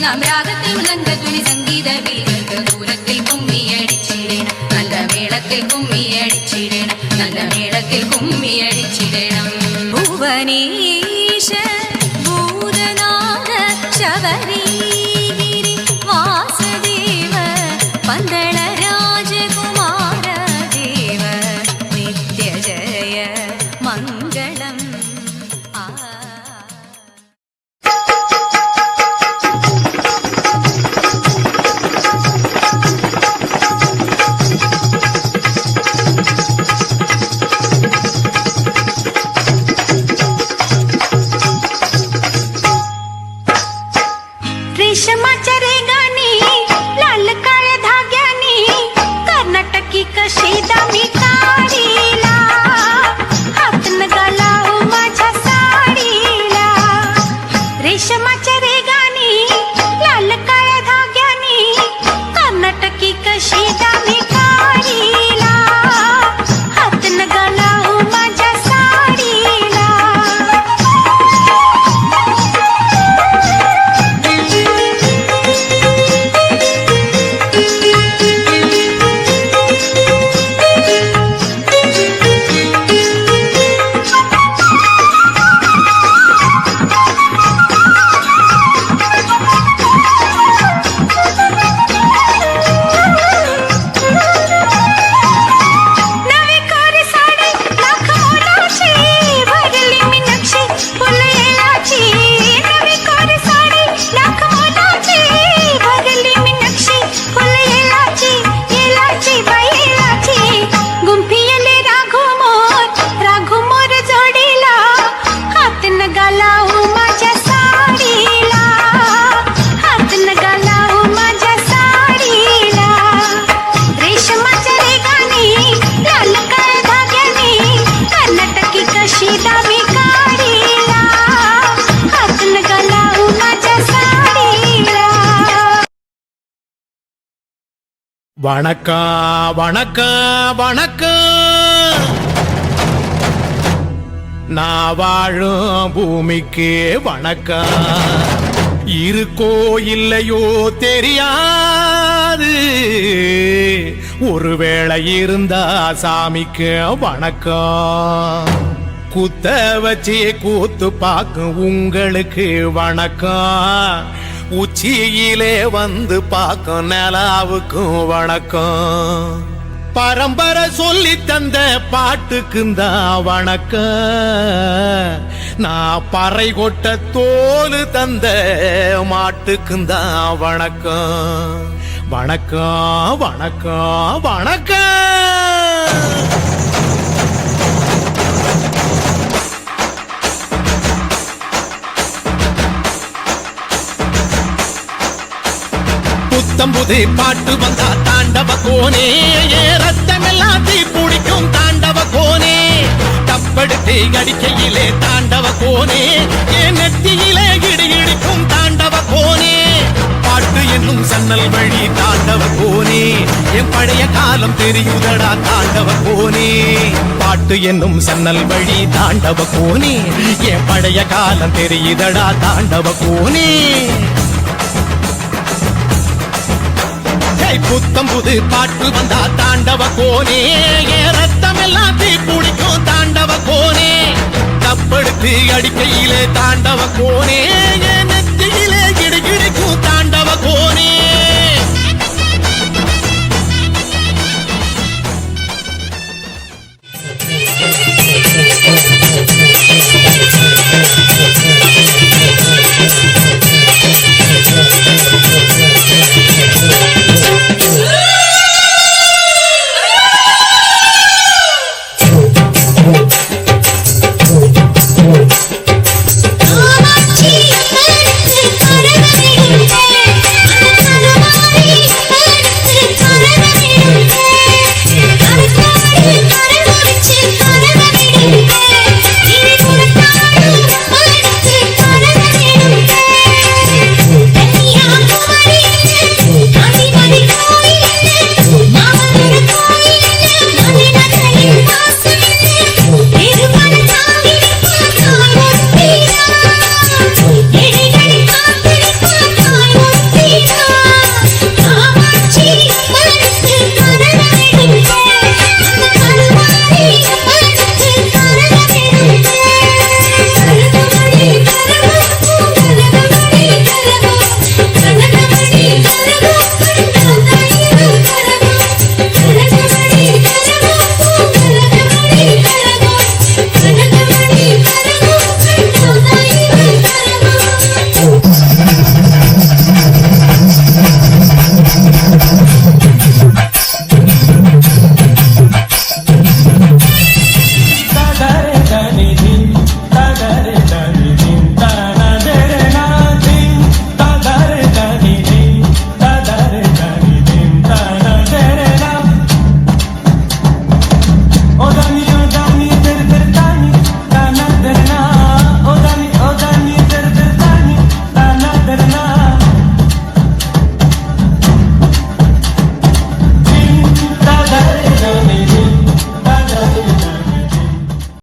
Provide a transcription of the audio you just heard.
മൂന്നാം രാഗത്തിൽ മൃദംഗധ്വനി സംഗീത വീരർക്ക് ദൂരത്തിൽ കുമ്മിയടിച്ചിടണം നല്ല മേളത്തിൽ കുമ്മിയടിച്ചിടണം നല്ല മേളത്തിൽ കുമ്മിയടിച്ചിടണം ഭുവനേശ ഭൂതനാഥ ശബരീഗിരി വാസുദേവ പന്തള രാജകുമാര ദേവ നിത്യജയ മംഗളം வணக்கம் வணக்கம் வணக்கம். நான் வாழும் பூமிக்கு வணக்கம். இருக்கோ இல்லையோ தெரியாது, ஒருவேளை இருந்தா சாமிக்கு வணக்கம். குத்த வச்சு கூத்து பார்க்கும் உங்களுக்கு வணக்கம். உச்சியிலே வந்து பார்க்கும் நிலாவுக்கும் வணக்கம். பரம்பரை சொல்லி தந்த பாட்டுக்குந்தான் வணக்கம். நான் பறை கொட்ட தோல் தந்த மாட்டுக்குந்தான் வணக்கம். வணக்கம் வணக்கம் வணக்கம். புத்தம்புது பாட்டு வந்தா தாண்டவ கோனே, ரத்தமெல்லாம் தீ பிடிக்கும் தாண்டவ கோனே. தப்படுத்து அடிக்கையிலே தாண்டவ கோனே, என் நெத்தியிலே இடிக்கும் தாண்டவ கோனே. பாட்டு என்னும் சன்னல் வழி தாண்டவ கோனே, என் பழைய காலம் தெரியுதடா தாண்டவ கோனே. பாட்டு என்னும் சன்னல் வழி தாண்டவ கோனே, என் பழைய காலம் தெரியுதடா தாண்டவ கோனே. புத்தம் புது பாட்டு வந்தா தாண்டவ கோனே, ரத்தம் எல்லாம் தீ பிடிக்கும் தாண்டவ கோனே. தப்படுத்து அடிக்கையிலே தாண்டவ கோனே, நெத்தியிலே கிடுகிடுக்கும் தாண்டவ கோனே.